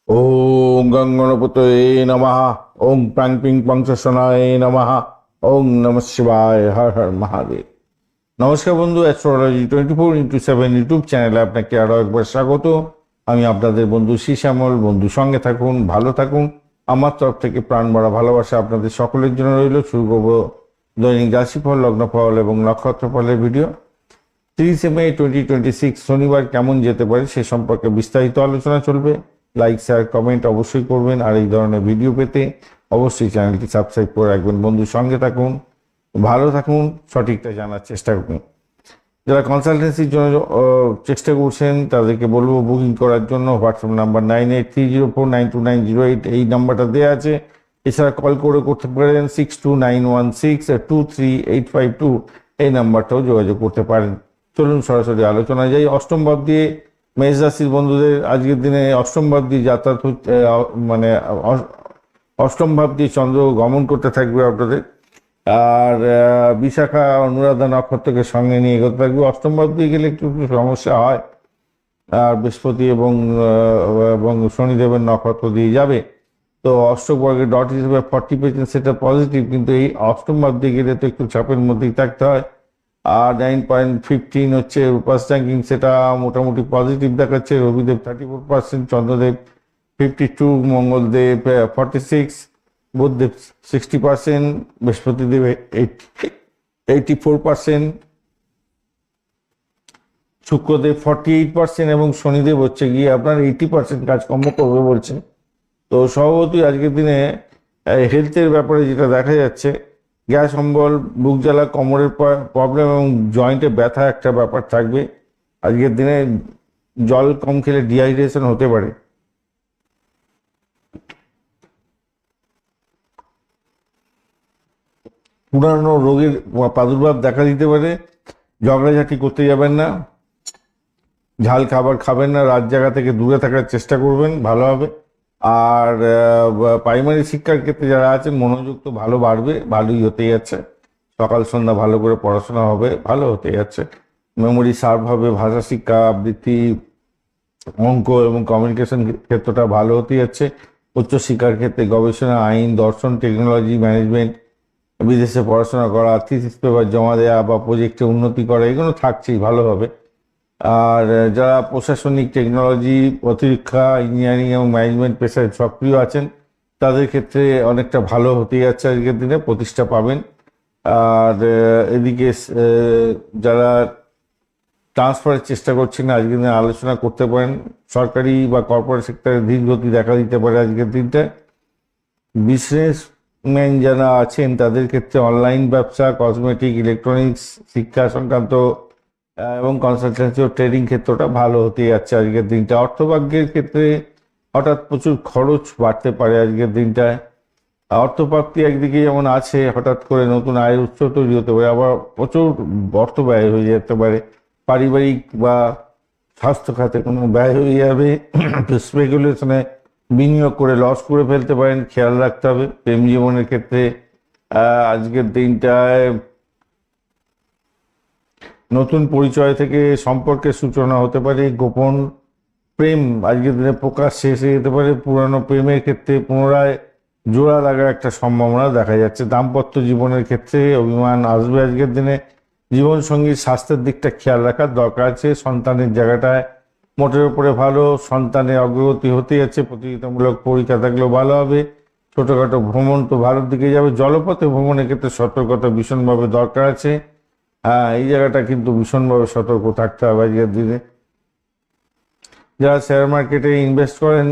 ওম গঙ্গণপতয়ে নমঃ। ওম প্রাং পিং পঞ্চশনায় নমঃ। ওম নমঃ শিবায়। হর হর মহাদেব। নমস্কার বন্ধু, অ্যাস্ট্রোলজি 24x7 ইউটিউব চ্যানেলে আপনাকে আরও একবার স্বাগত। আমি আপনাদের বন্ধু শ্যামল। বন্ধু সঙ্গে থাকুন, ভালো থাকুন। আমার তরফ থেকে প্রাণ ভরা ভালোবাসা আপনাদের সকলের জন্য রইল। শুরু করবো দৈনিক রাশিফল, লগ্নফল এবং নক্ষত্রফলের ভিডিও। 30 মে 2026 শনিবার কেমন যেতে পারে সে সম্পর্কে বিস্তারিত আলোচনা চলবে। লাইক, শেয়ার, কমেন্ট অবশ্যই করবেন। আর এই ধরনের ভিডিও পেতে অবশ্যই চ্যানেলটি সাবস্ক্রাইব করে রাখবেন। বন্ধুর সঙ্গে থাকুন, ভালো থাকুন, সঠিকটা জানার চেষ্টা করুন। যারা কনসালটেন্সির জন্য চেষ্টা করছেন তাদেরকে বলবো বুকিং করার জন্য হোয়াটসঅ্যাপ নাম্বার 9830492908 এই নাম্বারটা দেওয়া আছে। এছাড়া কল করে করতে পারেন 6291623852 এই নাম্বারটাও যোগাযোগ করতে পারেন। চলুন সরাসরি আলোচনা যাই। অষ্টম ভাব দিয়ে মেষ রাশির বন্ধুদের আজকের দিনে অষ্টম ভাব দিয়ে যাতায়াত হচ্ছে, মানে অষ্টম ভাব দিয়ে চন্দ্র গমন করতে থাকবে আপনাদের। আর বিশাখা অনুরাধা নক্ষত্রকে সঙ্গে নিয়ে এগোতে থাকবে। অষ্টম ভাব দিয়ে গেলে একটু একটু সমস্যা হয়। আর বৃহস্পতি এবং শনিদেবের নক্ষত্র দিয়ে যাবে। তো অষ্টক বর্গের ডট হিসেবে 40% সেটা পজিটিভ, কিন্তু এই অষ্টম ভাব দিয়ে গেলে তো একটু চাপের মধ্যেই থাকতে হয়। আর 9.15 হচ্ছে উপাস র্যাঙ্কিং, সেটা মোটামুটি পজিটিভ দেখাচ্ছে। রবিদেব 34%, চন্দ্রদেব 52, মঙ্গলদেব 46, বুধদেব 60%, বৃহস্পতিদেব 84%, শুক্রদেব 48% এবং শনিদেব হচ্ছে গিয়ে আপনার 80% কাজকর্ম করবে বলছে। তো স্বভাবতই আজকের দিনে হেলথের ব্যাপারে যেটা দেখা যাচ্ছে, গ্যাস অম্বল, বুক জ্বালা, কোমরের প্রবলেম এবং জয়েন্টে ব্যথা একটা ব্যাপার থাকবে। আজকের দিনে জল কম খেলে ডিহাইড্রেশন হতে পারে। পুরানো রোগের প্রাদুর্ভাব দেখা দিতে পারে। ঝগড়াঝাটি করতে যাবেন না, ঝাল খাবার খাবেন না, রাত জায়গা থেকে দূরে থাকার চেষ্টা করবেন, ভালো হবে। আর প্রাইমারি শিক্ষার ক্ষেত্রে যারা আছেন মনোযোগ তো ভালো বাড়বে, ভালোই হতে যাচ্ছে। সকাল সন্ধ্যা ভালো করে পড়াশোনা হবে, ভালো হতে যাচ্ছে। মেমোরি শার্প হবে, ভাষা শিক্ষা, আবৃত্তি, অঙ্ক এবং কমিউনিকেশন ক্ষেত্রটা ভালো হতে যাচ্ছে। উচ্চশিক্ষার ক্ষেত্রে গবেষণা, আইন, দর্শন, টেকনোলজি, ম্যানেজমেন্ট, বিদেশে পড়াশোনা করা, থিসিস পেপার জমা দেওয়া বা প্রজেক্টে উন্নতি করা, এগুলো থাকছেই, ভালো হবে। আর যারা প্রশাসনিক, টেকনোলজি, প্রতিরক্ষা, ইঞ্জিনিয়ারিং এবং ম্যানেজমেন্ট পেশায় সক্রিয় আছেন তাদের ক্ষেত্রে অনেকটা ভালো হতে যাচ্ছে। আজকের দিনে প্রতিষ্ঠা পাবেন। আর এদিকে যারা ট্রান্সফারের চেষ্টা করছেন আজকের দিনে আলোচনা করতে পারেন। সরকারি বা কর্পোরেট সেক্টরে ধীর গতি দেখা দিতে পারে আজকের দিনটা। বিজনেসম্যান যারা আছেন তাদের ক্ষেত্রে অনলাইন ব্যবসা, কসমেটিক, ইলেকট্রনিক্স, শিক্ষা সংক্রান্ত এবং কনসালটেন্সি ও ট্রেডিং ক্ষেত্রটা ভালো হতে যাচ্ছে আজকের দিনটা। অর্থভাগ্যের ক্ষেত্রে হঠাৎ প্রচুর খরচ বাড়তে পারে আজকের দিনটায়। অর্থপ্রাপ্তি একদিকে যেমন আছে, হঠাৎ করে নতুন আয়ের উৎস তৈরি হতে পারে, আবার প্রচুর অর্থ ব্যয় হয়ে যেতে পারে। পারিবারিক বা স্বাস্থ্য খাতে কোনো ব্যয় হয়ে যাবে। স্পেকুলেশনে বিনিয়োগ করে লস করে ফেলতে পারেন, খেয়াল রাখতে হবে। প্রেম জীবনের ক্ষেত্রে আজকের দিনটায় নতুন পরিচয় থেকে সম্পর্কের সূচনা হতে পারে। গোপন প্রেম আজকের দিনে প্রকাশ শেষ হয়ে যেতে পারে। পুরানো প্রেমের ক্ষেত্রে পুনরায় জোড়া লাগার একটা সম্ভাবনা দেখা যাচ্ছে। দাম্পত্য জীবনের ক্ষেত্রে অভিমান আসবে আজকের দিনে। জীবনসঙ্গীর স্বাস্থ্যের দিকটা খেয়াল রাখার দরকার আছে। সন্তানের জায়গাটায় মোটের উপরে ভালো, সন্তানের অগ্রগতি হতে যাচ্ছে। প্রতিযোগিতামূলক পরীক্ষা থাকলেও ভালো হবে। ছোটোখাটো ভ্রমণ তো ভালোর দিকে যাবে। জলপথে ভ্রমণের ক্ষেত্রে সতর্কতা ভীষণভাবে দরকার আছে। হ্যাঁ, এই জায়গাটা কিন্তু ভীষণভাবে সতর্ক থাকতে হবে আজকের দিনে। যারা শেয়ার মার্কেটে ইনভেস্ট করেন,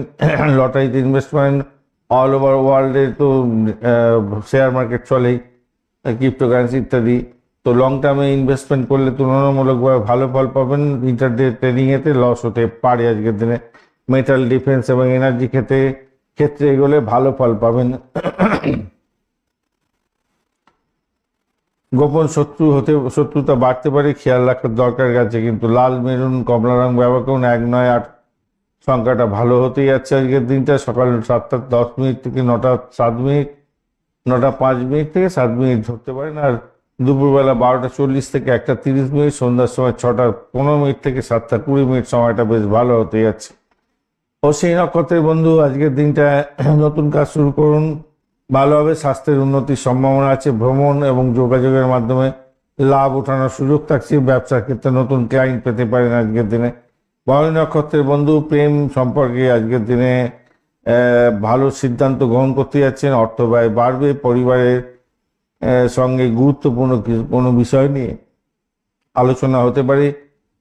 লটারিতে ইনভেস্ট করেন, অল ওভার ওয়ার্ল্ডে তো শেয়ার মার্কেট চলেই, ক্রিপ্টোকারেন্সি ইত্যাদি। তো লং টার্মে ইনভেস্টমেন্ট করলে তুলনামূলকভাবে ভালো ফল পাবেন। ইন্টারডে ট্রেডিংয়েতে লস হতে পারে আজকের দিনে। মেটাল, ডিফেন্স এবং এনার্জি ক্ষেত্রে এগোলে ভালো ফল পাবেন। গোপন শত্রুতা বাড়তে পারে, খেয়াল রাখার দরকার আছে। কিন্তু লাল, মেরুন, কমলা রং ব্যবহার করুন। 198 সংখ্যাটা ভালো হতেই যাচ্ছে আজকের দিনটা। সকাল 7:10 থেকে 9:07, 9:05 থেকে 7 ধরতে পারেন। আর দুপুরবেলা 12:40 থেকে 1:30, সন্ধ্যার সময় 6:15 থেকে 7:20 সময়টা বেশ ভালো হতে যাচ্ছে। অশ্বিনী নক্ষত্রের বন্ধু, আজকের দিনটা নতুন কাজ শুরু করুন, ভালো হবে। স্বাস্থ্যের উন্নতির সম্ভাবনা আছে। ভ্রমণ এবং যোগাযোগের মাধ্যমে লাভ ওঠানোর সুযোগ থাকছে। ব্যবসার ক্ষেত্রে নতুন ক্লায়েন্ট পেতে পারেন আজকের দিনে। ভরণী নক্ষত্রের বন্ধু, প্রেম সম্পর্কে আজকের দিনে ভালো সিদ্ধান্ত গ্রহণ করতে যাচ্ছেন। অর্থ ব্যয় বাড়বে। পরিবারের সঙ্গে গুরুত্বপূর্ণ কোনো বিষয় নিয়ে আলোচনা হতে পারে।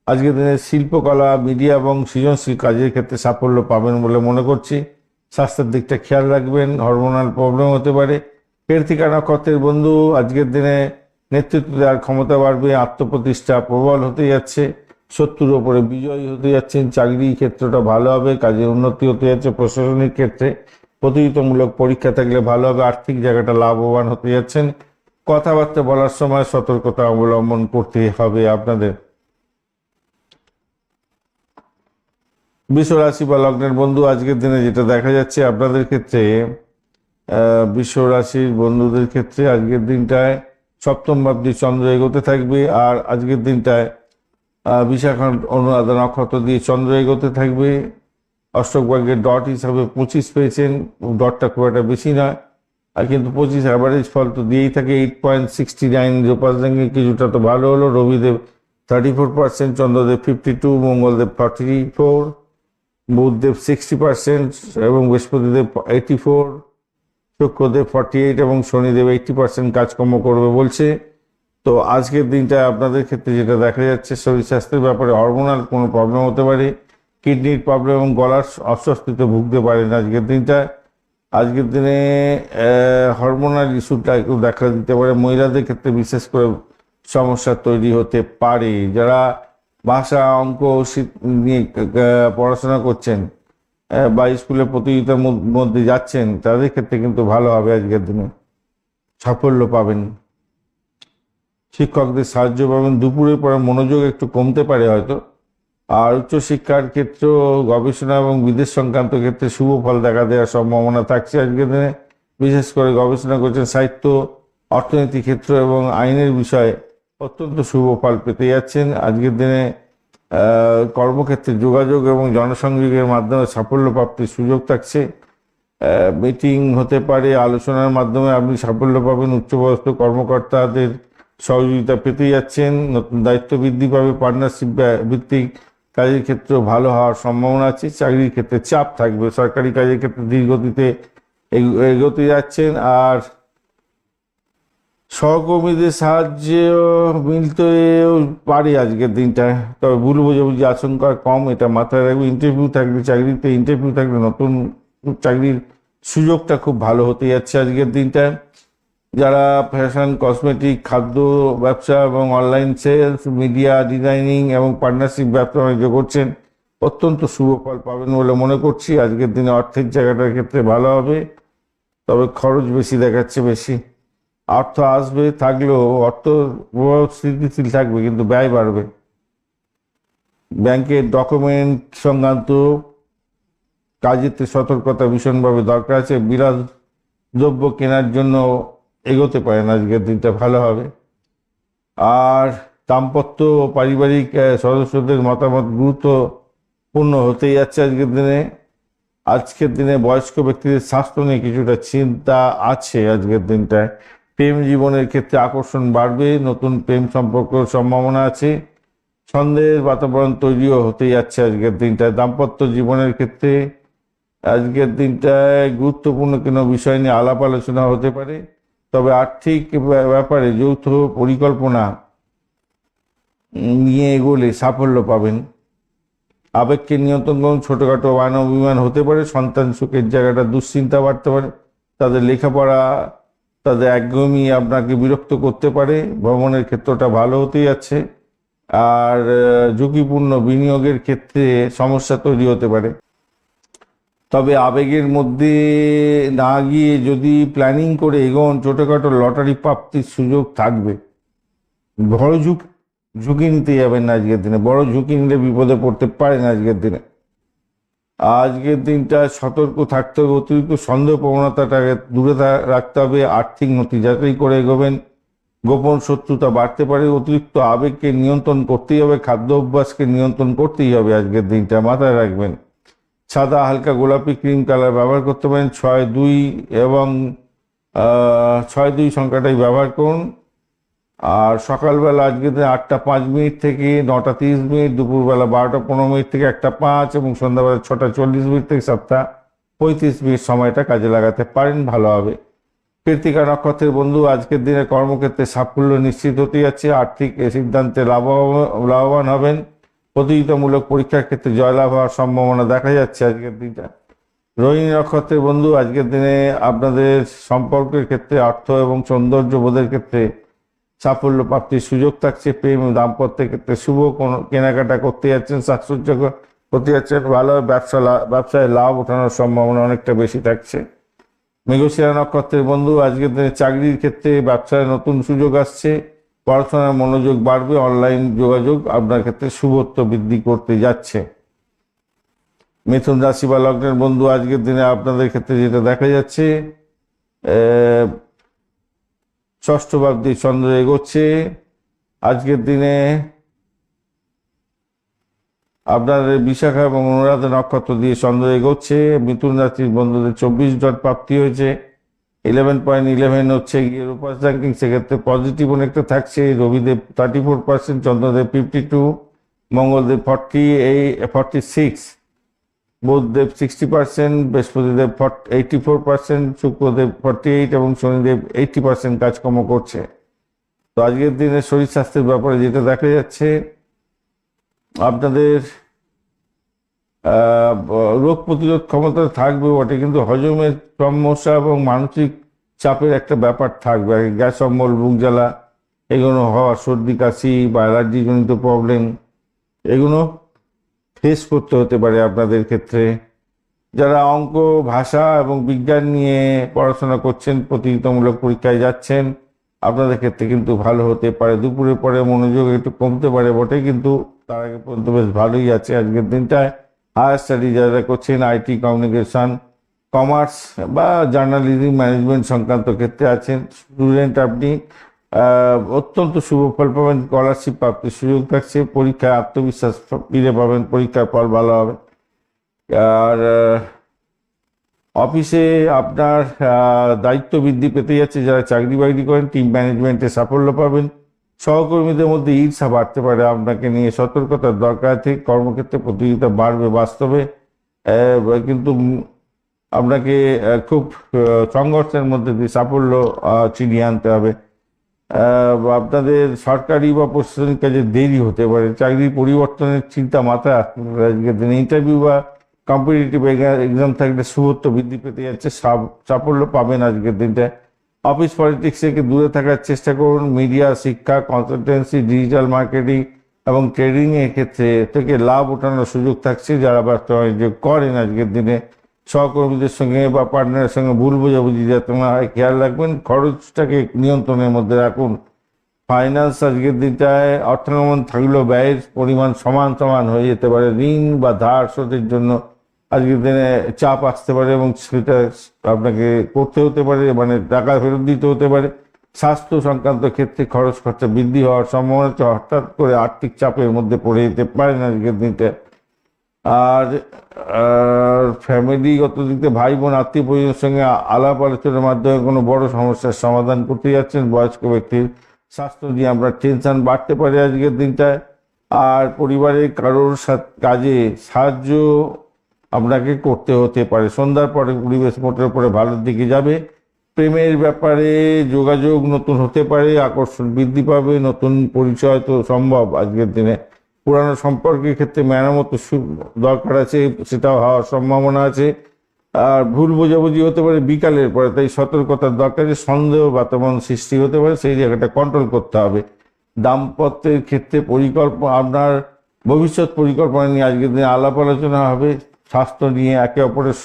আজকের দিনে শিল্পকলা, মিডিয়া এবং সৃজনশীল কাজের ক্ষেত্রে সাফল্য পাবেন বলে মনে করছি। স্বাস্থ্যের দিকটা খেয়াল রাখবেন, হরমোনাল প্রবলেম হতে পারে। কৃত্তিকা নক্ষত্রের বন্ধু, আজকের দিনে নেতৃত্ব দেওয়ার ক্ষমতা বাড়বে। আত্মপ্রতিষ্ঠা প্রবল হতে যাচ্ছে। শত্রুর ওপরে বিজয়ী হতে যাচ্ছেন। চাকরি ক্ষেত্রটা ভালো হবে। কাজের উন্নতি হতে যাচ্ছে। প্রশাসনিক ক্ষেত্রে প্রতিযোগিতামূলক পরীক্ষা থাকলে ভালো হবে। আর্থিক জায়গাটা লাভবান হতে যাচ্ছেন। কথাবার্তা বলার সময় সতর্কতা অবলম্বন করতে হবে আপনাদের। বৃষ রাশি বা লগ্নের বন্ধু, আজকের দিনে যেটা দেখা যাচ্ছে আপনাদের ক্ষেত্রে, বৃষ রাশির বন্ধুদের ক্ষেত্রে আজকের দিনটায় সপ্তম ভাবটি চন্দ্র এগোতে থাকবে। আর আজকের দিনটায় বিশাখা অনুরাধা নক্ষত্র দিয়ে চন্দ্র এগোতে থাকবে। অষ্টক ভাগ্যের ডট হিসাবে 25 পেয়েছেন। ডটটা খুব একটা বেশি নয়, আর কিন্তু 25 অ্যাভারেজ ফল তো দিয়েই থাকে। 8.69 রূপাশ্রেণী কিছুটা তো ভালো হলো। রবিদেব 34%, চন্দ্রদেব 52, মঙ্গলদেব 44, বুধদেব 60% এবং বৃহস্পতিদেব 84, শুক্রদেব 48 এবং শনিদেব 80% কাজকর্ম করবে বলছে। তো আজকের দিনটা আপনাদের ক্ষেত্রে যেটা দেখা যাচ্ছে, শরীর স্বাস্থ্যের ব্যাপারে হরমোনাল কোনো প্রবলেম হতে পারে। কিডনির প্রবলেম এবং গলার অস্বস্তিতে ভুগতে পারেন আজকের দিনটা। আজকের দিনে হরমোনাল ইস্যুটা একটু দেখা দিতে পারে। মহিলাদের ক্ষেত্রে বিশেষ করে সমস্যা তৈরি হতে পারে। যারা ভাষা, অঙ্ক নিয়ে পড়াশোনা করছেন বা স্কুলে প্রতিযোগিতার মধ্যে যাচ্ছেন, তাদের ক্ষেত্রে কিন্তু ভালো হবে। আজকের দিনে সাফল্য পাবেন। শিক্ষকদের সাহায্য পাবেন। দুপুরের পরে মনোযোগ একটু কমতে পারে হয়তো। আর উচ্চশিক্ষার ক্ষেত্র, গবেষণা এবং বিদেশ সংক্রান্ত ক্ষেত্রে শুভ ফল দেখা দেওয়ার সম্ভাবনা থাকছে আজকের দিনে। বিশেষ করে গবেষণা করছেন সাহিত্য, অর্থনীতি ক্ষেত্র এবং আইনের বিষয়ে অত্যন্ত শুভ ফল পেতে যাচ্ছেন আজকের দিনে। কর্মক্ষেত্রে যোগাযোগ এবং জনসংযোগের মাধ্যমে সাফল্য প্রাপ্তির সুযোগ থাকছে। মিটিং হতে পারে, আলোচনার মাধ্যমে আপনি সাফল্য পাবেন। উচ্চপদস্থ কর্মকর্তাদের সহযোগিতা পেতে যাচ্ছেন। নতুন দায়িত্ব বৃদ্ধি পাবে। পার্টনারশিপ ভিত্তিক কাজের ক্ষেত্রে ভালো হওয়ার সম্ভাবনা আছে। চাকরির ক্ষেত্রে চাপ থাকবে। সরকারি কাজের ক্ষেত্রে ধীর গতিতে এগোতে যাচ্ছেন। আর সহকর্মীদের সাহায্যে মিলতেও পারে আজকের দিনটায়, তবে ভুল বোঝাবুঝি আশঙ্কা কম, এটা মাথায় রাখবে। ইন্টারভিউ থাকলে, চাকরিতে ইন্টারভিউ থাকলে নতুন চাকরির সুযোগটা খুব ভালো হতে যাচ্ছে আজকের দিনটায়। যারা ফ্যাশন, কসমেটিক, খাদ্য ব্যবসা এবং অনলাইন সেলস, মিডিয়া, ডিজাইনিং এবং পার্টনারশিপ ব্যবসা বাণিজ্য করছেন, অত্যন্ত শুভ ফল পাবেন বলে মনে করছি। আজকের দিনে অর্থের জায়গাটার ক্ষেত্রে ভালো হবে, তবে খরচ বেশি দেখাচ্ছে। বেশি অর্থ আসবে, থাকলেও অর্থ স্থিতিশীল থাকবে, কিন্তু ব্যয় বাড়বে। ব্যাংকের ডকুমেন্ট সংক্রান্ত কাজেতে সতর্কতা ভীষণভাবে দরকার আছে। বিরাট দ্রব্য কেনার জন্য এগোতে পারেন, আজকের দিনটা ভালো হবে। আর দাম্পত্য ও পারিবারিক সদস্যদের মতামত গুরুত্বপূর্ণ হতেই যাচ্ছে আজকের দিনে। আজকের দিনে বয়স্ক ব্যক্তিদের স্বাস্থ্য নিয়ে কিছুটা চিন্তা আছে আজকের দিনটায়। প্রেম জীবনের ক্ষেত্রে আকর্ষণ বাড়বে। নতুন প্রেম সম্পর্ক সম্ভাবনা আছে। সন্দেহের বাতাবরণ তৈরিও হতে যাচ্ছে আজকের দিনটায়। দাম্পত্য জীবনের ক্ষেত্রে আজকের দিনটায় গুরুত্বপূর্ণ কোনো বিষয় নিয়ে আলাপ আলোচনা হতে পারে, তবে আর্থিক ব্যাপারে যৌথ পরিকল্পনা নিয়ে এগোলে সাফল্য পাবেন। আবেগকে নিয়ন্ত্রণ করুন। ছোটখাটো মান অভিমান হতে পারে। সন্তান সুখের জায়গাটা দুশ্চিন্তা বাড়তে পারে। তাদের লেখাপড়া, তাদের একঘেয়েমি আপনাকে বিরক্ত করতে পারে। ভ্রমণের ক্ষেত্রটা ভালো হতে যাচ্ছে। আর ঝুঁকিপূর্ণ বিনিয়োগের ক্ষেত্রে সমস্যা তৈরি হতে পারে, তবে আবেগের মধ্যে না গিয়ে যদি প্ল্যানিং করে এগোন, ছোটোখাটো লটারি প্রাপ্তির সুযোগ থাকবে। বড় ঝুঁকি নিতে যাবেন না আজকের দিনে। বড় ঝুঁকি নিলে বিপদে পড়তে পারেন আজকের দিনে। আজকের দিনটা সতর্ক থাকতে হবে। অতিরিক্ত সন্দেহ প্রবণতাটাকে দূরে রাখতে হবে। আর্থিক নথি যাচাই করে এগোবেন। গোপন শত্রুতা বাড়তে পারে। অতিরিক্ত আবেগকে নিয়ন্ত্রণ করতেই হবে। খাদ্য অভ্যাসকে নিয়ন্ত্রণ করতেই হবে আজকের দিনটা, মাথায় রাখবেন। সাদা হালকা গোলাপি ক্রিম কালার ব্যবহার করতে পারেন। 6-2 এবং 6-2 সংখ্যাটাই ব্যবহার করুন। আর সকালবেলা আজকে 8টা 5 মিনিট থেকে 9টা 30 মিনিট, দুপুরবেলা 12টা 15 মিনিট থেকে 1টা 5, এবং সন্ধ্যাবেলা 6টা 40 মিনিট থেকে 7টা 35 মিনিট সময়টা কাজে লাগাতে পারেন, ভালো হবে। কৃত্তিকা নক্ষত্রের বন্ধু, আজকের দিনে কর্মক্ষেত্রে সাফল্য নিশ্চিত হতে যাচ্ছে। আর্থিক সিদ্ধান্তে লাভবান হবেন। প্রতিযোগিতামূলক পরীক্ষার ক্ষেত্রে জয়লাভ হওয়ার সম্ভাবনা দেখা যাচ্ছে আজকের দিনটা। রোহিণী নক্ষত্রের বন্ধু, আজকের দিনে আপনাদের সম্পর্কের ক্ষেত্রে, অর্থ এবং সৌন্দর্য বোধের ক্ষেত্রে সাফল্য প্রাপ্তির সুযোগ থাকছে। প্রেম ও দাম্পত্যের ক্ষেত্রে শুভ কোনো কেনাকাটা করতে যাচ্ছেন, সাশ্চর্য করতে যাচ্ছেন, ভালো ব্যবসায় লাভ ওঠানোর সম্ভাবনা অনেকটা বেশি থাকছে। মৃগশিরা নক্ষত্রের বন্ধু, আজকের দিনে চাকরির ক্ষেত্রে ব্যবসায় নতুন সুযোগ আসছে। পড়াশোনার মনোযোগ বাড়বে। অনলাইন যোগাযোগ আপনার ক্ষেত্রে শুভত্ব বৃদ্ধি করতে যাচ্ছে। মিথুন রাশি বা লগ্নের বন্ধু, আজকের দিনে আপনাদের ক্ষেত্রে যেটা দেখা যাচ্ছে, ষষ্ঠ ভাবটি চন্দ্র এগোচ্ছে। আজকের দিনে আপনার বিশাখা এবং অনুরাধা নক্ষত্র দিয়ে চন্দ্র এগোচ্ছে। মিথুন রাশির বন্ধুদের 24 ডট প্রাপ্তি হয়েছে। 11.11 হচ্ছে গিয়ে রূপাস র্যাঙ্কিং, সেক্ষেত্রে পজিটিভ অনেকটা থাকছে। রবিদেব 34%, চন্দ্রদেব 52, মঙ্গলদেব 46, বুধদেব 60%, বৃহস্পতিদেব 84%, শুক্রদেব 48 এবং শনিদেব 80% কাজকর্ম করছে। তো আজকের দিনে শরীর স্বাস্থ্যের ব্যাপারে যেটা দেখা যাচ্ছে, আপনাদের রোগ প্রতিরোধ ক্ষমতা থাকবে বটে, কিন্তু হজমের সমস্যা এবং মানসিক চাপের একটা ব্যাপার থাকবে। গ্যাস অম্বল, বুক জ্বালা এগুলো হওয়া, সর্দি কাশি বা অ্যালার্জিজনিত প্রবলেম এগুলো ফেস করতে হতে পারে আপনাদের ক্ষেত্রে। যারা অঙ্ক, ভাষা এবং বিজ্ঞান নিয়ে পড়াশোনা করছেন, প্রতিযোগিতামূলক পরীক্ষায় যাচ্ছেন, আপনাদের ক্ষেত্রে কিন্তু ভালো হতে পারে। দুপুরের পরে মনোযোগ একটু কমতে পারে বটে, কিন্তু তার আগে পর্যন্ত বেশ ভালোই আছে আজকের দিনটায়। হায়ার স্টাডি যারা করছেন, আইটি, কমিউনিকেশন, কমার্স বা জার্নালিজম, ম্যানেজমেন্ট সংক্রান্ত ক্ষেত্রে আছেন স্টুডেন্ট, আপনি অত্যন্ত শুভ ফল পাবেন। স্কলারশিপ প্রাপ্তির সুযোগ থাকছে। পরীক্ষায় আত্মবিশ্বাস ফিরে পাবেন, পরীক্ষার ফল ভালো হবে। আর অফিসে আপনার দায়িত্ব বৃদ্ধি পেতে যাচ্ছে। যারা চাকরি বাকরি করেন, টিম ম্যানেজমেন্টে সাফল্য পাবেন। সহকর্মীদের মধ্যে ঈর্ষা বাড়তে পারে, আপনাকে নিয়ে সতর্কতার দরকার আছে। কর্মক্ষেত্রে প্রতিযোগিতা বাড়বে বাস্তবে, কিন্তু আপনাকে খুব সংঘর্ষের মধ্যে দিয়ে সাফল্য ছিনিয়ে আনতে হবে। আপনাদের সরকারি বা প্রশাসনিক কাজে দেরি হতে পারে। চাকরি পরিবর্তনের চিন্তা মাথায় আসতে পারে। আজকের দিনে ইন্টারভিউ বা কম্পিটিটিভ এক্সাম থাকলে শুভত্ব বৃদ্ধি পেতে যাচ্ছে, সাফল্য পাবেন আজকের দিনটায়। অফিস পলিটিক্স থেকে দূরে থাকার চেষ্টা করুন। মিডিয়া, শিক্ষা, কনসালটেন্সি, ডিজিটাল মার্কেটিং এবং ট্রেডিং এর ক্ষেত্রে থেকে লাভ ওঠানোর সুযোগ থাকছে। যারা ব্যবসা বাণিজ্য করেন আজকের দিনে, সহকর্মীদের সঙ্গে বা পার্টনারের সঙ্গে ভুল বোঝাবুঝি যাতে না হয় খেয়াল রাখবেন। খরচটাকে নিয়ন্ত্রণের মধ্যে রাখুন। ফাইন্যান্স আজকের দিনটায় অর্থানুমান থাকলেও ব্যয়ের পরিমাণ সমান সমান হয়ে যেতে পারে। ঋণ বা ধার শোধের জন্য আজকের দিনে চাপ আসতে পারে এবং সেটা আপনাকে করতে হতে পারে, মানে টাকা ফেরত দিতে হতে পারে। স্বাস্থ্য সংক্রান্ত ক্ষেত্রে খরচা বৃদ্ধি হওয়ার সম্ভাবনা আছে। হঠাৎ করে আর্থিক চাপের মধ্যে পড়ে যেতে পারেন আজকের দিনটা। আর ফ্যামিলিগত দিক থেকে ভাই বোন, আত্মীয় পরিজনের সঙ্গে আলাপ আলোচনার মাধ্যমে কোনো বড় সমস্যার সমাধান করতে যাচ্ছেন। বয়স্ক ব্যক্তির স্বাস্থ্য নিয়ে আপনার টেনশন বাড়তে পারে আজকের দিনটায়। আর পরিবারের কারোর কাজে সাহায্য আপনাকে করতে হতে পারে। সন্ধ্যার পরে পরিবেশ মোটের উপরে ভালোর দিকে যাবে। প্রেমের ব্যাপারে যোগাযোগ নতুন হতে পারে, আকর্ষণ বৃদ্ধি পাবে, নতুন পরিচয় তো সম্ভব আজকের দিনে। পুরানো সম্পর্কের ক্ষেত্রে মেরামত দরকার আছে, সেটাও হওয়ার সম্ভাবনা আছে। আর ভুল বোঝাবুঝি হতে পারে বিকালের পরে, তাই সতর্কতার দরকার। সন্দেহ বাতাবরণ সৃষ্টি হতে পারে, সেই জায়গাটা কন্ট্রোল করতে হবে। দাম্পত্যের ক্ষেত্রে আপনার ভবিষ্যৎ পরিকল্পনা নিয়ে আজকের দিনে আলাপ আলোচনা হবে। স্বাস্থ্য নিয়ে একে অপরের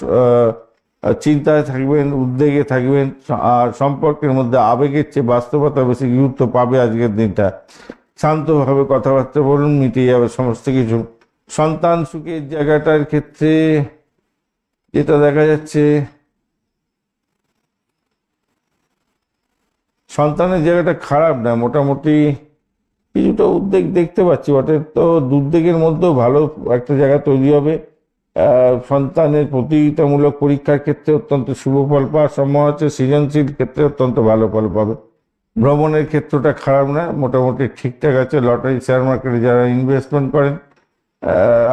চিন্তায় থাকবেন, উদ্বেগে থাকবেন। আর সম্পর্কের মধ্যে আবেগের চেয়ে বাস্তবতা বেশি গুরুত্ব পাবে আজকের দিনটা। শান্তভাবে কথাবার্তা বলুন, মিটিয়ে যাবে সমস্ত কিছু। সন্তান সুখের জায়গাটার ক্ষেত্রে যেটা দেখা যাচ্ছে, সন্তানের জায়গাটা খারাপ না, মোটামুটি কিছুটা উদ্বেগ দেখতে পাচ্ছি বটে। তো দুর্যোগের মধ্যেও ভালো একটা জায়গা তৈরি হবে। সন্তানের প্রতিযোগিতামূলক পরীক্ষার ক্ষেত্রে অত্যন্ত শুভ ফল পাওয়ার সম্ভাবনা আছে। সৃজনশীল ক্ষেত্রে অত্যন্ত ভালো ফল পাবে। ভ্রমণের ক্ষেত্রটা খারাপ না, মোটামুটি ঠিকঠাক আছে। লটারি, শেয়ার মার্কেটে যারা ইনভেস্টমেন্ট করেন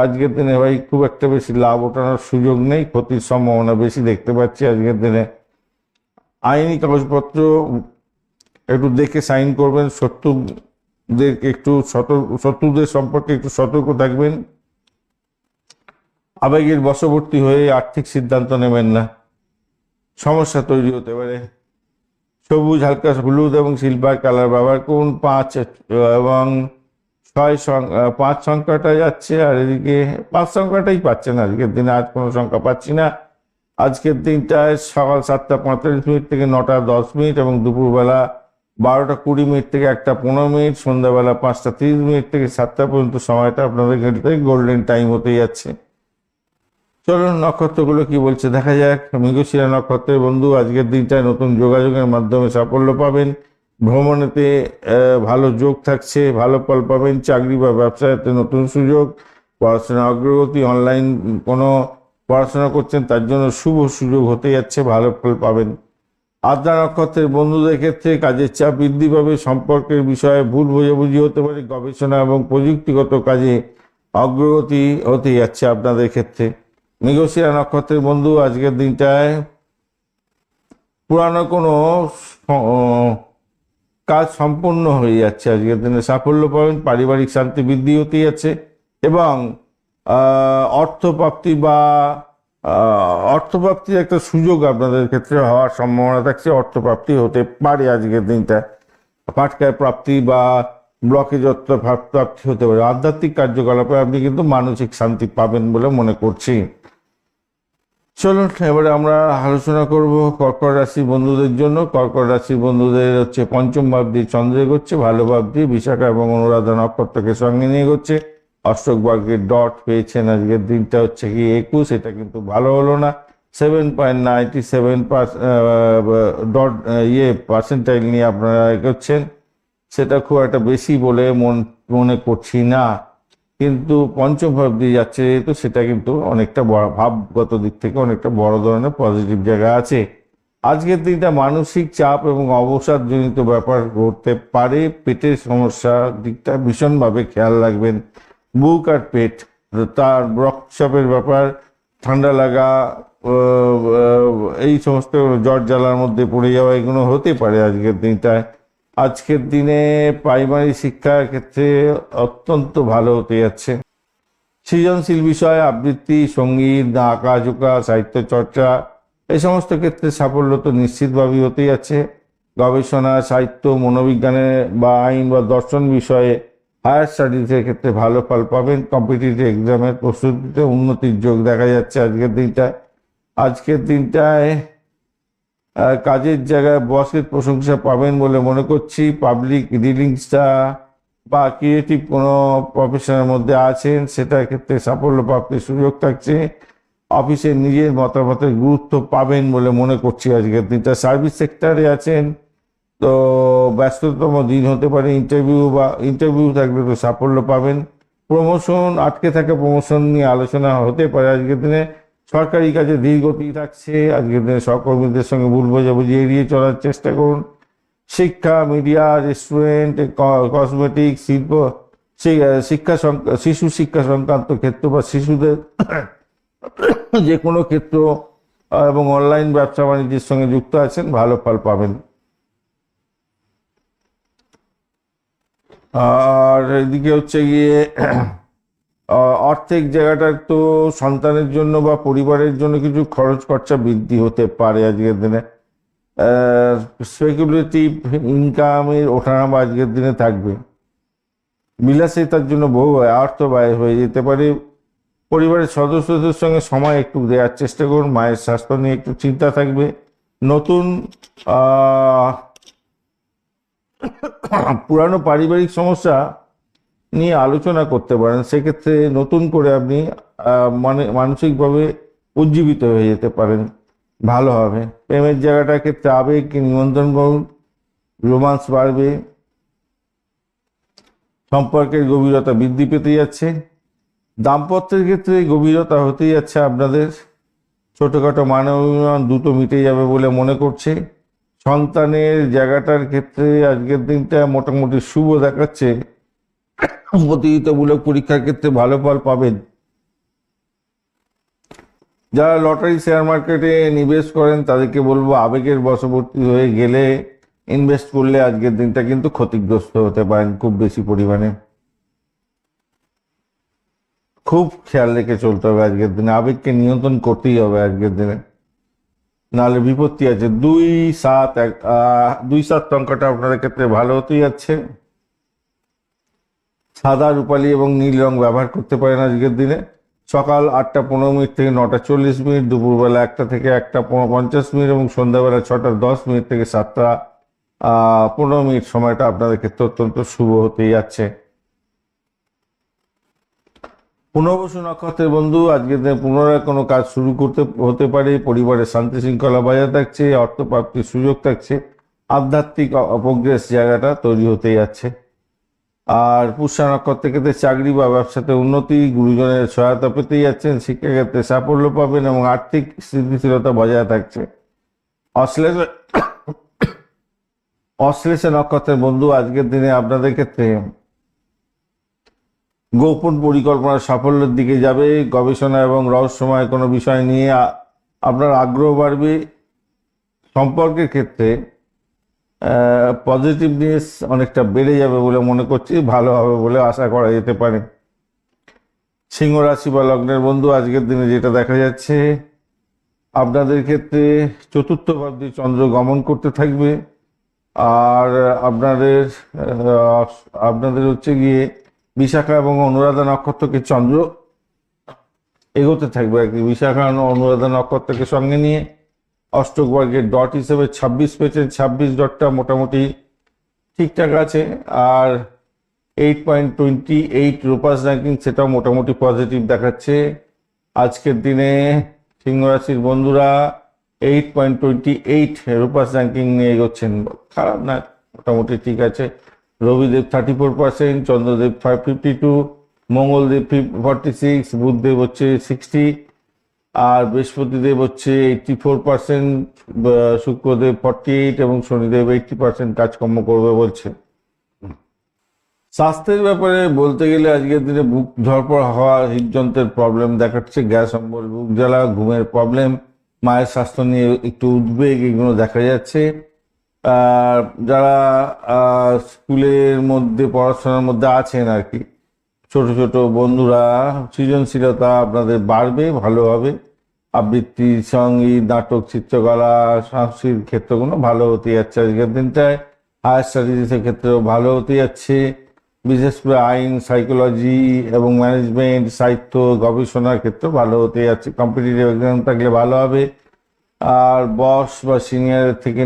আজকের দিনে ভাই খুব একটা বেশি লাভ ওঠানোর সুযোগ নেই, ক্ষতির সম্ভাবনা বেশি দেখতে পাচ্ছি আজকের দিনে। আইনি কাগজপত্র একটু দেখে সাইন করবেন। শত্রুদের সম্পর্কে একটু সতর্ক থাকবেন। আবেগের বশবর্তী হয়ে আর্থিক সিদ্ধান্ত নেবেন না, সমস্যা তৈরি হতে পারে। সবুজ, হালকা হলুদ এবং সিলভার কালার ব্যবহার করুন। 5 এবং 5 সংখ্যাটা যাচ্ছে, আর এদিকে 5 সংখ্যাটাই পাচ্ছেন আজকের দিনে। আজ কোনো সংখ্যা পাচ্ছি না। আজকের দিনটায় সকাল 7:45 থেকে 9:10 এবং দুপুরবেলা 12:20 থেকে 1:15, সন্ধ্যাবেলা 5:30 থেকে 7টা পর্যন্ত সময়টা আপনাদের ক্ষেত্রে গোল্ডেন টাইম হতে যাচ্ছে। চলুন নক্ষত্রগুলো কি বলছে দেখা যাক। মৃগশিরা নক্ষত্রের বন্ধু, আজকের দিনটায় নতুন যোগাযোগের মাধ্যমে সাফল্য পাবেন। ভ্রমণেতে ভালো যোগ থাকছে, ভালো ফল পাবেন। চাকরি বা ব্যবসাতে নতুন সুযোগ, পড়াশোনা অগ্রগতি, অনলাইন কোনো পড়াশোনা করছেন তার জন্য শুভ সুযোগ হতে যাচ্ছে, ভালো ফল পাবেন। আদ্রা নক্ষত্রের বন্ধুদের ক্ষেত্রে কাজের চাপ বৃদ্ধি পাবে। সম্পর্কের বিষয়ে ভুল বোঝাবুঝি হতে পারে। গবেষণা এবং প্রযুক্তিগত কাজে অগ্রগতি হতে যাচ্ছে আপনাদের ক্ষেত্রে। মৃগশিরা নক্ষত্রের বন্ধু, আজকের দিনটায় পুরানো কোনো কাজ সম্পূর্ণ হয়ে যাচ্ছে। আজকের দিনে সাফল্য পাবেন। পারিবারিক শান্তি বৃদ্ধি হতে যাচ্ছে এবং অর্থপ্রাপ্তির একটা সুযোগ আপনাদের ক্ষেত্রে হওয়ার সম্ভাবনা থাকছে। অর্থপ্রাপ্তি হতে পারে আজকের দিনটা। পাটকায় প্রাপ্তি বা ব্লকেজ প্রাপ্তি হতে পারে। আধ্যাত্মিক কার্যকলাপে আপনি কিন্তু মানসিক শান্তি পাবেন বলে মনে করছি। চলুন এবারে আমরা আলোচনা করব কর্কট রাশি বন্ধুদের জন্য। কর্কট রাশি বন্ধুদের হচ্ছে পঞ্চম ভাব দিয়ে চন্দ্র এগোচ্ছে, ভালো ভাব দিয়ে বিশাখা এবং অনুরাধা নক্ষত্রকে সঙ্গে নিয়ে এগোচ্ছে। অষ্টক ভাগ্যের ডট পেয়েছেন আজকের দিনটা হচ্ছে কি 21, এটা কিন্তু ভালো হলো না। 7.97 ডট পার্সেন্টাইল নিয়ে আপনারা এগোচ্ছেন, সেটা খুব একটা বেশি বলে মনে করছি না, কিন্তু পঞ্চম ভাব দিয়ে যাচ্ছে যেহেতু সেটা কিন্তু অনেকটা বড় ভাবগত দিক থেকে অনেকটা বড় ধরনের পজিটিভ জায়গা আছে। আজকের দিনটা মানসিক চাপ এবং অবসাদজনিত ব্যাপার ঘটতে পারে। পেটের সমস্যার দিকটা ভীষণভাবে খেয়াল রাখবেন। বুক আর পেট, তার রক্তচাপের ব্যাপার, ঠান্ডা লাগা, এই সমস্ত জ্বর জ্বালার মধ্যে পড়ে যাওয়া, এগুলো হতে পারে আজকের দিনটায়। আজকের দিনে প্রাইমারি শিক্ষার ক্ষেত্রে অত্যন্ত ভালো হতে যাচ্ছে। সৃজনশীল বিষয়, আবৃত্তি, সঙ্গীত, আঁকা ঝোঁকা, সাহিত্য চর্চা, এই সমস্ত ক্ষেত্রে সাফল্য তো নিশ্চিতভাবেই হতে যাচ্ছে। গবেষণা, সাহিত্য, মনোবিজ্ঞানে বা আইন বা দর্শন বিষয়ে হায়ার স্টাডিজের ক্ষেত্রে ভালো ফল পাবেন। কম্পিটিটিভ এক্সামের প্রস্তুতিতে উন্নতির যোগ দেখা যাচ্ছে আজকের দিনটায়। আজকের দিনটায় কাজের জায়গায় বসের প্রশংসা পাবেন বলে মনে করছি। পাবলিক রিডিংসটা বা ক্রিয়েটিভ কোনো প্রফেশনের মধ্যে আছেন, সেটার ক্ষেত্রে সাফল্য প্রাপ্তির সুযোগ থাকছে। অফিসে নিজের মতামতের গুরুত্ব পাবেন বলে মনে করছি আজকের দিনটা। সার্ভিস সেক্টরে আছেন তো ব্যস্ততম দিন হতে পারে। ইন্টারভিউ থাকলে তো সাফল্য পাবেন। প্রমোশন, আটকে থাকা প্রমোশন নিয়ে আলোচনা হতে পারে আজকের দিনে। সরকারি কাজে ধীরগতি থাকছে আজকের দিনে। সহকর্মীদের সঙ্গে ভুল বোঝাবুঝি এড়িয়ে চলার চেষ্টা করুন। শিক্ষা, মিডিয়া, রেস্টুরেন্ট, কসমেটিক শিল্প, শিশু শিক্ষা সংক্রান্ত ক্ষেত্র বা শিশুদের যে কোনো ক্ষেত্র এবং অনলাইন ব্যবসা বাণিজ্যের সঙ্গে যুক্ত আছেন, ভালো ফল পাবেন। আর এদিকে হচ্ছে গিয়ে আর্থিক জায়গাটা তো সন্তানের জন্য বা পরিবারের জন্য কিছু খরচ খরচা বৃদ্ধি হতে পারে আজকের দিনে। স্পেকুলেটিভ ইনকামের ওঠানামা আজকের দিনে থাকবে। বিলাসিতার জন্য বহু অর্থ ব্যয় হয়ে যেতে পারে। পরিবারের সদস্যদের সঙ্গে সময় একটু দেওয়ার চেষ্টা করুন। মায়ের স্বাস্থ্য নিয়ে একটু চিন্তা থাকবে। নতুন পুরানো পারিবারিক সমস্যা নিয়ে আলোচনা করতে পারেন, সেক্ষেত্রে নতুন করে আপনি মানসিকভাবে উজ্জীবিত হয়ে যেতে পারেন, ভালো হবে। প্রেমের জায়গাটার ক্ষেত্রে আবেগকে নিয়ন্ত্রণ করুন, রোমান্স বাড়বে। সম্পর্কের গভীরতা বৃদ্ধি পেতে যাচ্ছে। দাম্পত্যের ক্ষেত্রে গভীরতা হতেই যাচ্ছে আপনাদের, ছোটখাটো মান অভিমান দুটো মিটে যাবে বলে মনে করছে। সন্তানের জায়গাটার ক্ষেত্রে আজকের দিনটা মোটামুটি শুভ দেখাচ্ছে। প্রতিযোগিতামূলক পরীক্ষার ক্ষেত্রে ভালো ফল পাবেন। যারা লটারি শেয়ার মার্কেটে নিবেশ করেন তাদেরকে বলবো আবেগের বশবর্তী হয়ে গেলে ইনভেস্ট করলে আজকের দিনটা কিন্তু ক্ষতিগ্রস্ত হতে পারেন খুব বেশি পরিমাণে। খুব খেয়াল রেখে চলতে হবে আজকের দিনে, আবেগকে নিয়ন্ত্রণ করতেই হবে আজকের দিনে, নাহলে বিপত্তি আছে। 2-7 সংখ্যাটা আপনাদের ক্ষেত্রে ভালো হতেই যাচ্ছে। সাদা, রূপালী এবং নীল রং ব্যবহার করতে পারেন আজকের দিনে। সকাল 8টা 15 থেকে 9টা 40, দুপুরবেলা 1টা থেকে 1টা 50 এবং সন্ধ্যাবেলা 6টা 10 থেকে 7টা 15 সময়টা আপনাদের ক্ষেত্রে অত্যন্ত শুভ হতেই যাচ্ছে। পুনর্বসু নক্ষত্রের বন্ধু, আজকের দিনে পুনরায় কোনো কাজ শুরু করতে হতে পারে। পরিবারের শান্তি শৃঙ্খলা বজায় থাকছে, অর্থপ্রাপ্তির সুযোগ থাকছে, আধ্যাত্মিক অপগ্রেস জায়গাটা তৈরি হতে যাচ্ছে। আর পুষ্যা নক্ষত্রের ক্ষেত্রে চাকরি বা ব্যবসাতে উন্নতি, গুরুজনের সহায়তা পেতেই যাচ্ছেন, শিক্ষাক্ষেত্রে সাফল্য পাবেন এবং আর্থিক স্থিতিশীলতা বজায় থাকছে। অশ্লেষা নক্ষত্রের বন্ধু, আজকের দিনে আপনাদের ক্ষেত্রে গোপন পরিকল্পনার সাফল্যের দিকে যাবে। গবেষণা এবং রহস্যময় কোনো বিষয় নিয়ে আপনার আগ্রহ বাড়বে। সম্পর্কের ক্ষেত্রে পজিটিভনেস অনেকটা বেড়ে যাবে বলে মনে করছি, ভালো হবে বলে আশা করা যেতে পারে। সিংহ রাশি বা লগ্নের বন্ধু, আজকের দিনে যেটা দেখা যাচ্ছে আপনাদের ক্ষেত্রে চতুর্থ ভাবে চন্দ্র গমন করতে থাকবে। আর আপনাদের হচ্ছে গিয়ে বিশাখা এবং অনুরাধা নক্ষত্রকে চন্দ্র এগোতে থাকবে আর কি। বিশাখা অনুরাধা নক্ষত্রকে সঙ্গে নিয়ে অষ্টক বর্গের ডট হিসেবে 26 পেয়েছেন। 26 ডটটা মোটামুটি ঠিকঠাক আছে। আর 8.28 রূপাস র্যাঙ্কিং, সেটাও মোটামুটি পজিটিভ দেখাচ্ছে। আজকের দিনে সিংহ রাশির বন্ধুরা 8.28 রূপাস র্যাঙ্কিং নিয়ে এগোচ্ছেন, খারাপ না, মোটামুটি ঠিক আছে। রবিদেব 34%, চন্দ্রদেব 52, মঙ্গলদেব 46, বুধদেব হচ্ছে 60, আর বৃহস্পতিদেব হচ্ছে 84%, শুক্রদেব 48 এবং শনিদেব 80% কাজকর্ম করবে বলছে। স্বাস্থ্যের ব্যাপারে বলতে গেলে আজকের দিনে বুক ধরপড় হওয়া, হৃদযন্ত্রের প্রবলেম দেখাচ্ছে, গ্যাস অম্বল, বুক জ্বালা, ঘুমের প্রবলেম, মায়ের স্বাস্থ্য নিয়ে একটু উদ্বেগ, এগুলো দেখা যাচ্ছে। যারা স্কুলের মধ্যে পড়াশোনার মধ্যে আছেন আর কি, ছোট ছোট বন্ধুরা, সৃজনশীলতা আপনাদের বাড়বে, ভালো হবে। আবৃত্তি, সঙ্গীত, নাটক, চিত্রকলা, সাংস্কৃতিক ক্ষেত্রগুলো ভালো হতে যাচ্ছে আজকের দিনটায়। হায়ার স্টাডিজের ক্ষেত্রেও ভালো হতে যাচ্ছে, বিশেষ করে আইন, সাইকোলজি এবং ম্যানেজমেন্ট, সাহিত্য, গবেষণার ক্ষেত্রে ভালো হতে যাচ্ছে। কম্পিটিটিভ এক্সাম থাকলে ভালো হবে। আর বস বা সিনিয়রের থেকে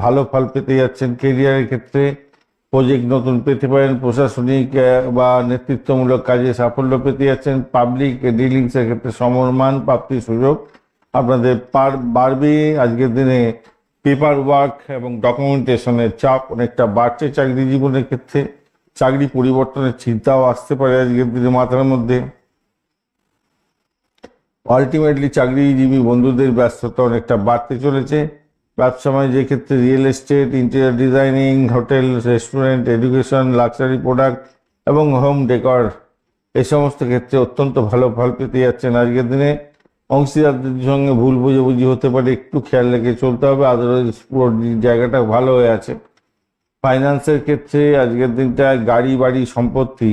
ভালো ফল পেতে যাচ্ছেন। কেরিয়ারের ক্ষেত্রে প্রজেক্ট নতুন পেতে পারেন, প্রশাসনিক বা নেতৃত্বমূলক কাজে সাফল্য পেতে যাচ্ছেন। পাবলিক ডিলিংসের ক্ষেত্রে সমমান প্রাপ্তির সুযোগ আপনাদের বাড়বে। আজকের দিনে পেপার ওয়ার্ক এবং ডকুমেন্টেশনের চাপ অনেকটা বাড়ছে চাকরি জীবনের ক্ষেত্রে। চাকরি পরিবর্তনের চিন্তাও আসতে পারে আজকের দিনে মাথার মধ্যে। আলটিমেটলি চাকরিজীবী বন্ধুদের ব্যস্ততা অনেকটা বাড়তে চলেছে। ব্যবসা বাণিজ্যের ক্ষেত্রে real estate, interior designing, hotel, restaurant, education, luxury product এবং হোম ডেকর, এই সমস্ত ক্ষেত্রে অত্যন্ত ভালো ফল পেতে যাচ্ছেন আজকের দিনে। অংশীদারদের সঙ্গে ভুল বুঝাবুঝি হতে পারে, একটু খেয়াল রেখে চলতে হবে, আদারওয়াইজ পুরো জায়গাটা ভালো হয়ে আছে। ফাইন্যান্সের ক্ষেত্রে আজকের দিনটা গাড়ি, বাড়ি, সম্পত্তি,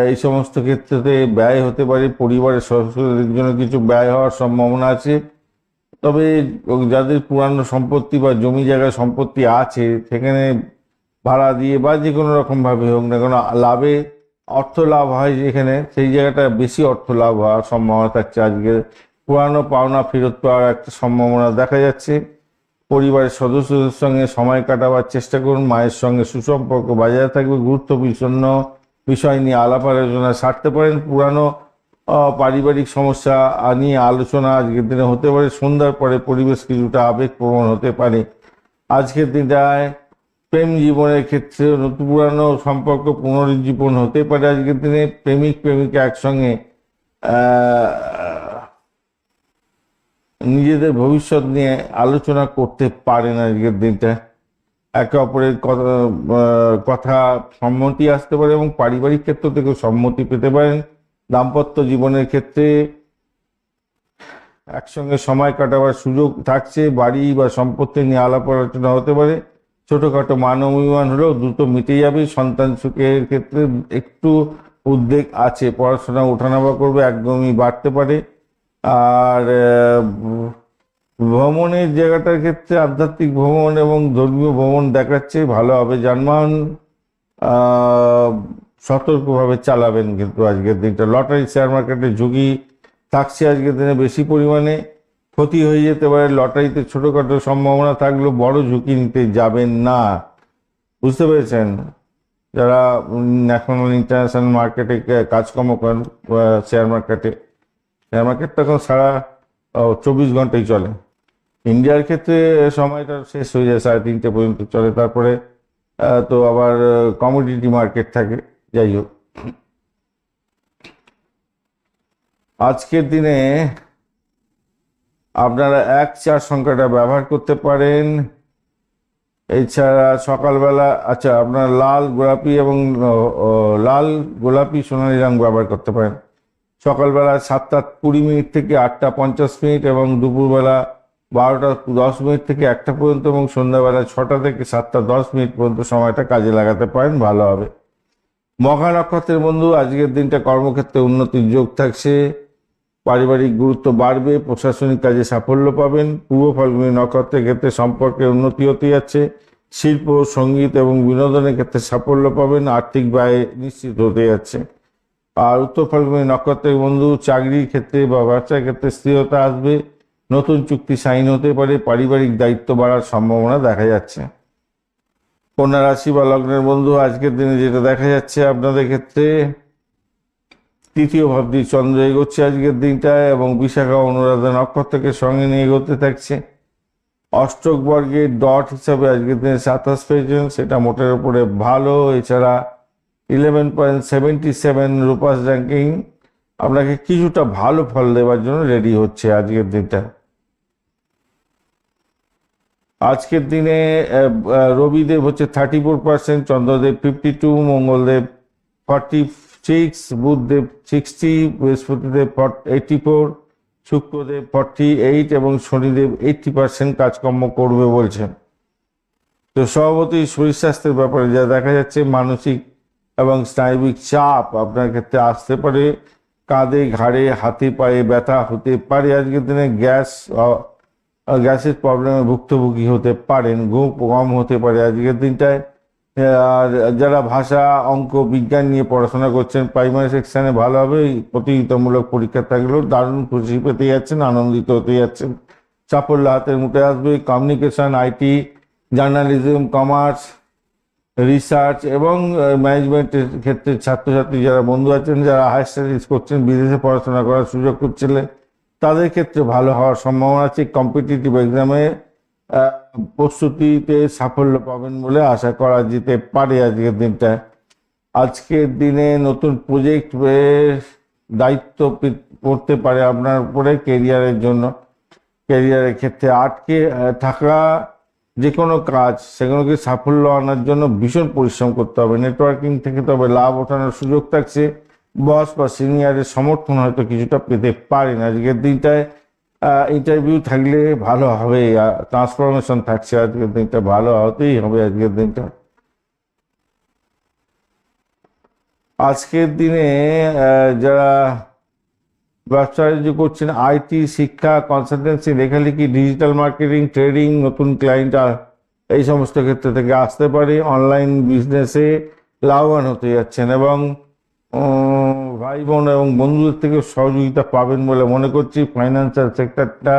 এই সমস্ত ক্ষেত্রে ব্যয় হতে পারে। পরিবারের সদস্যদের জন্য কিছু ব্যয় হওয়ার সম্ভাবনা আছে। তবে যাদের পুরানো সম্পত্তি বা জমি জায়গা সম্পত্তি আছে, সেখানে ভাড়া দিয়ে বা যে কোনো রকমভাবে হোক না কেন লাভে অর্থ লাভ হয় যেখানে, সেই জায়গাটা বেশি অর্থ লাভ হওয়ার সম্ভাবনা থাকছে। আজকে পুরানো পাওনা ফেরত পাওয়ার একটা সম্ভাবনা দেখা যাচ্ছে। পরিবারের সদস্যদের সঙ্গে সময় কাটাবার চেষ্টা করুন, মায়ের সঙ্গে সুসম্পর্ক বজায় থাকবে। গুরুত্বপূর্ণ বিষয় নিয়ে আলাপ আলোচনা সারতে পারেন। পুরানো পারিবারিক সমস্যা নিয়ে আলোচনা আজকের দিনে হতে পারে। সন্ধ্যার পরে পরিবেশ কিছুটা আবেগপ্রবণ হতে পারে। আজকের দিনটায় প্রেম জীবনের ক্ষেত্রে নতুন পুরানো সম্পর্ক পুনরুজ্জীবন হতে পারে আজকের দিনে। প্রেমিক প্রেমিকা একসঙ্গে নিজেদের ভবিষ্যৎ নিয়ে আলোচনা করতে পারেন আজকের দিনটা। একে অপরের কথা সম্মতি আসতে পারে এবং পারিবারিক ক্ষেত্র থেকেও সম্মতি পেতে পারেন। দাম্পত্য জীবনের ক্ষেত্রে একসঙ্গে সময় কাটাবার সুযোগ থাকছে। বাড়ি বা সম্পত্তি নিয়ে আলাপ আলোচনা হতে পারে। ছোটখাটো মান অভিমান হলেও দ্রুত মিটে যাবে। সন্তান সুখের ক্ষেত্রে একটু উদ্বেগ আছে। পড়াশোনা ওঠানামা করবে, একদমই বাড়তে পারে। আর ভ্রমণের জায়গাটার ক্ষেত্রে আধ্যাত্মিক ভ্রমণ এবং ধর্মীয় ভ্রমণ দেখাচ্ছে, ভালো হবে। যানবাহন সতর্কভাবে চালাবেন কিন্তু আজকের দিনটা। লটারি শেয়ার মার্কেটে ঝুঁকি থাকছে আজকের দিনে বেশি পরিমাণে। ক্ষতি হয়ে যেতে পারে। লটারিতে ছোটোখাটো সম্ভাবনা থাকলেও বড় ঝুঁকি নিতে যাবেন না, বুঝতে পেরেছেন? যারা ন্যাশনাল ইন্টারন্যাশনাল মার্কেটে কাজকর্ম করেন, শেয়ার মার্কেটটা এখন সারা 24 ঘন্টাই চলে। ইন্ডিয়ার ক্ষেত্রে সময়টা শেষ হয়ে যায়, 3:30 পর্যন্ত চলে। তারপরে তো আবার কমোডিটি মার্কেট থাকে। যাই হোক, আজকের দিনে আপনারা 1-4 সংখ্যাটা ব্যবহার করতে পারেন। এছাড়া সকালবেলা আপনারা লাল গোলাপি সোনালী রং ব্যবহার করতে পারেন। সকালবেলা 7:20 থেকে 8:50 এবং দুপুরবেলা 12:10 থেকে 1টা পর্যন্ত এবং সন্ধ্যাবেলা 6টা থেকে 7:10 পর্যন্ত সময়টা কাজে লাগাতে পারেন, ভালো হবে। মঘা নক্ষত্রের বন্ধু, আজকের দিনটা কর্মক্ষেত্রে উন্নতির যোগ থাকছে। পারিবারিক গুরুত্ব বাড়বে। প্রশাসনিক কাজে সাফল্য পাবেন। পূর্ব ফাল্গুনী নক্ষত্রের ক্ষেত্রে সম্পর্কে উন্নতি হতে যাচ্ছে। শিল্প, সঙ্গীত এবং বিনোদনের ক্ষেত্রে সাফল্য পাবেন। আর্থিক ব্যয় নিশ্চিত হতে যাচ্ছে। আর উত্তর ফাল্গুনী নক্ষত্রের বন্ধু, চাকরির ক্ষেত্রে বা ব্যবসার ক্ষেত্রে স্থিরতা আসবে। নতুন চুক্তি সাইন হতে পারে। পারিবারিক দায়িত্ব বাড়ার সম্ভাবনা দেখা যাচ্ছে। কন্যা রাশি বা লগ্নের বন্ধু, আজকের দিনে যেটা দেখা যাচ্ছে আপনাদের ক্ষেত্রে, তৃতীয় ভাবটি চন্দ্র এগোচ্ছে আজকের দিনটায় এবং বিশাখা অনুরাধা নক্ষত্রকে সঙ্গে নিয়ে এগোতে থাকছে। অষ্টক বর্গের ডট হিসাবে আজকের দিনে 27 পেয়েছেন, সেটা মোটের উপরে ভালো। এছাড়া 11.77 রূপাস র্যাঙ্কিং আপনাকে কিছুটা ভালো ফল দেওয়ার জন্য রেডি হচ্ছে আজকের দিনটা। আজকের দিনে রবিদেব হচ্ছে 34%, চন্দ্রদেব 52, মঙ্গলদেব 46, বুধদেব 60, বৃহস্পতিদেব 84, শুক্রদেব 48 এবং শনিদেব 80% কাজকর্ম করবে বলছেন। তো স্বভাবতই শরীর স্বাস্থ্যের ব্যাপারে যা দেখা যাচ্ছে, মানসিক এবং স্নায়বিক চাপ আপনার ক্ষেত্রে আসতে পারে। কাঁধে, ঘাড়ে, হাতে, পায়ে ব্যথা হতে পারে। আজকের দিনে গ্যাসের প্রবলেমে ভুক্তভোগী হতে পারেন। ঘুম কম হতে পারে আজকের দিনটায়। আর যারা ভাষা, অঙ্ক, বিজ্ঞান নিয়ে পড়াশোনা করছেন, প্রাইমারি সেকশনে ভালো হবে। প্রতিযোগিতামূলক পরীক্ষা থাকলেও দারুণ খুশি পেতে যাচ্ছেন, আনন্দিত হতে যাচ্ছেন। সাফল্য হাতের মুঠে আসবে। Communication, IT, journalism, commerce, research এবং ম্যানেজমেন্টের ক্ষেত্রে ছাত্রছাত্রী যারা বন্ধু আছেন, যারা হায়ার স্টাডিজ করছেন, বিদেশে পড়াশোনা করার সুযোগ করছিলেন, তাদের ক্ষেত্রে ভালো হওয়ার সম্ভাবনা আছে। কম্পিটিটিভ এক্সামে প্রস্তুতিতে সাফল্য পাবেন বলে আশা করা যেতে পারে আজকের দিনটা। আজকের দিনে নতুন প্রজেক্ট দায়িত্ব পড়তে পারে আপনার উপরে কেরিয়ারের জন্য। ক্যারিয়ারের ক্ষেত্রে আটকে থাকা যে কোনো কাজ, সেগুলোকে সাফল্য আনার জন্য ভীষণ পরিশ্রম করতে হবে। নেটওয়ার্কিং থেকে তবে লাভ ওঠানোর সুযোগ থাকছে। বস বা সিনিয়রের সমর্থন হয়তো কিছুটা পেতে পারেন আজকের দিনটায়। ইন্টারভিউ থাকলে ভালো হবে। ট্রান্সফরমেশন থাকছে আজকের দিনটা, ভালো হতেই হবে আজকের দিনটা। আজকের দিনে যারা ব্যবসা বাণিজ্য করছেন, আইটি, শিক্ষা, কনসালটেন্সি, লেখালেখি, ডিজিটাল মার্কেটিং, ট্রেডিং, নতুন ক্লায়েন্ট এই সমস্ত ক্ষেত্র থেকে আসতে পারে। অনলাইন বিজনেসে লাভবান হতে যাচ্ছেন এবং ভাই বোন এবং বন্ধুদের থেকে সহযোগিতা পাবেন বলে মনে করছি। ফাইন্যান্সিয়াল সেক্টরটা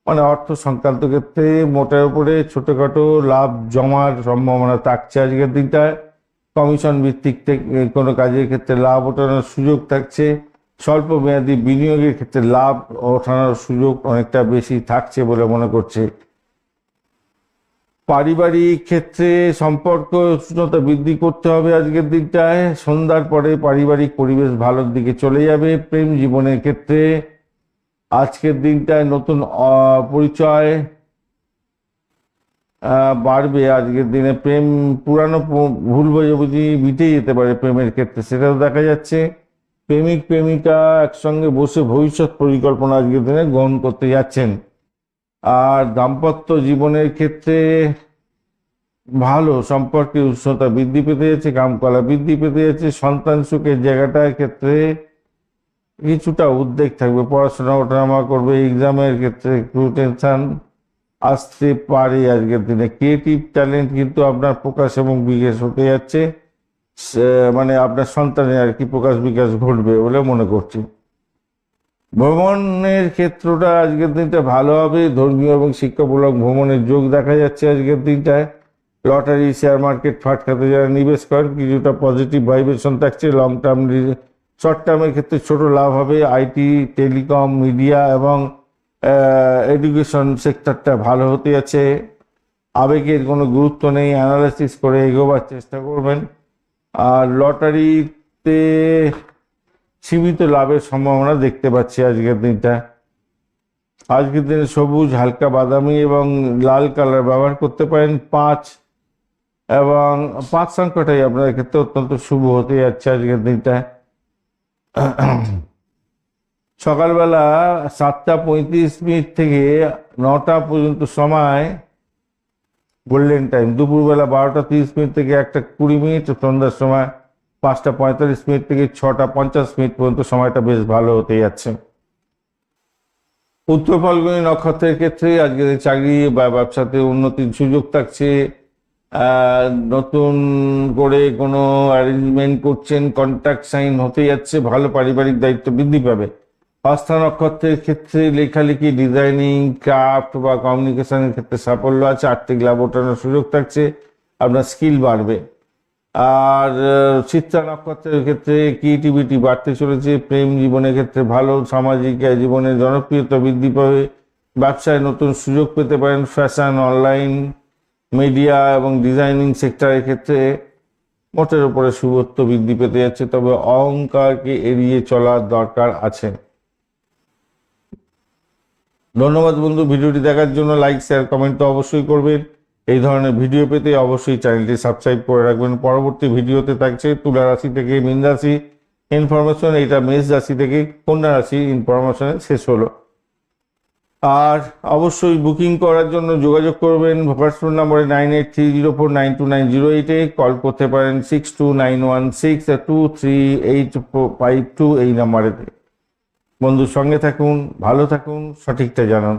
মানে অর্থ সংক্রান্ত ক্ষেত্রে মোটের উপরে ছোটোখাটো লাভ জমার সম্ভাবনা থাকছে আজকের দিনটায়। কমিশন ভিত্তিক থেকে কোনো কাজের ক্ষেত্রে লাভ ওঠানোর সুযোগ থাকছে। স্বল্প মেয়াদী বিনিয়োগের ক্ষেত্রে লাভ ওঠানোর সুযোগ অনেকটা বেশি থাকছে বলে মনে করছে। পারিবারিক ক্ষেত্রে সম্পর্ক উষ্ণতা বৃদ্ধি করতে হবে আজকের দিনটায়। সন্ধ্যার পরে পারিবারিক পরিবেশ ভালোর দিকে চলে যাবে। প্রেম জীবনের ক্ষেত্রে আজকের দিনটায় নতুন পরিচয় বাড়বে। আজকের দিনে প্রেম পুরানো ভুল বোঝাবুঝি মিটে যেতে পারে প্রেমের ক্ষেত্রে, সেটাও দেখা যাচ্ছে। প্রেমিক প্রেমিকা একসঙ্গে বসে ভবিষ্যৎ পরিকল্পনা আজকের দিনে গ্রহণ করতে যাচ্ছেন। আর দাম্পত্য জীবনের ক্ষেত্রে ভালো, সম্পর্কের উষ্ণতা বৃদ্ধি পেতে যাচ্ছে, কামকলা বৃদ্ধি পেতে যাচ্ছে। সন্তান সুখের জায়গাটার ক্ষেত্রে কিছুটা উদ্বেগ থাকবে, পড়াশোনা ওঠানামা করবে, এক্সামের ক্ষেত্রে একটু টেনশন আসতে পারে আজকের দিনে। ক্রিয়েটিভ ট্যালেন্ট কিন্তু আপনার প্রকাশ এবং বিকাশ হতে যাচ্ছে, মানে আপনার সন্তানের আর কি প্রকাশ বিকাশ ঘটবে বলে মনে করছি। ভ্রমণের ক্ষেত্রটা আজকের দিনটা ভালো হবে, ধর্মীয় এবং শিক্ষামূলক ভ্রমণের যোগ দেখা যাচ্ছে আজকের দিনটায়। লটারি, শেয়ার মার্কেট, ফাট খাতে যারা নিবেশ করেন কিছুটা পজিটিভ ভাইব্রেশন থাকছে। লং টার্ম, শর্ট টার্মের ক্ষেত্রে ছোট লাভ হবে। আইটি, টেলিকম, মিডিয়া এবং এডুকেশন সেক্টরটা ভালো হতে যাচ্ছে। আবেগের কোনো গুরুত্ব নেই, অ্যানালাইসিস করে এগোবার চেষ্টা করবেন। আর লটারিতে সীমিত লাভের সম্ভাবনা দেখতে পাচ্ছি আজকের দিনটা। আজকের দিনে সবুজ, হালকা বাদামি এবং লাল কালার ব্যবহার করতে পারেন। 5 এবং 5 সংখ্যাটাই আপনার ক্ষেত্রে অত্যন্ত শুভ হতে যাচ্ছে আজকের দিনটা। সকালবেলা 7:35 থেকে 9টা পর্যন্ত সময় গোল্ডেন টাইম। দুপুরবেলা 12:30 থেকে 1:20, সন্ধ্যার সময় 5:45 থেকে 6:50 পর্যন্ত সময়টা বেশ ভালো হতে যাচ্ছে। উত্তর ফাল্গুনী নক্ষত্রের ক্ষেত্রে আজকে চাকরি বা ব্যবসাতে উন্নতির সুযোগ থাকছে। নতুন করে কোনো অ্যারেঞ্জমেন্ট করছেন, কন্ট্রাক্ট সাইন হতে যাচ্ছে, ভালো পারিবারিক দায়িত্ব বৃদ্ধি পাবে। হস্তা নক্ষত্রের ক্ষেত্রে লেখালেখি, ডিজাইনিং, ক্রাফট বা কমিউনিকেশনের ক্ষেত্রে সাফল্য আছে। আর্থিক লাভ ওঠানোর সুযোগ থাকছে, আপনার স্কিল বাড়বে। আর চিত্রা নক্ষত্রের ক্ষেত্রে ক্রিয়েটিভিটি বাড়তে চলেছে। প্রেম জীবনের ক্ষেত্রে ভালো, সামাজিক জীবনের জনপ্রিয়তা বৃদ্ধি পাবে, ব্যবসায় নতুন সুযোগ পেতে পারেন। ফ্যাশন, অনলাইন, মিডিয়া এবং ডিজাইনিং সেক্টরের ক্ষেত্রে মোটের উপরে শুভত্ব বৃদ্ধি পেতে যাচ্ছে, তবে অহংকারকে এড়িয়ে চলার দরকার আছে। ধন্যবাদ বন্ধু, ভিডিওটি দেখার জন্য। লাইক, শেয়ার, কমেন্ট তো অবশ্যই করবেন। এই ধরনের ভিডিও পেতে অবশ্যই চ্যানেলটি সাবস্ক্রাইব করে রাখবেন। পরবর্তী ভিডিওতে থাকছে তুলা রাশি থেকে মীন রাশি ইনফরমেশন, এটা মেষ রাশি থেকে কন্যা রাশি ইনফরমেশনে শেষ হলো। আর অবশ্যই বুকিং করার জন্য যোগাযোগ করবেন পার্সোনাল নম্বরে 9830492908-এ কল করতে পারেন। 6291623852 এই নাম্বারেতে। বন্ধুর সঙ্গে থাকুন, ভালো থাকুন, সঠিকটা জানান।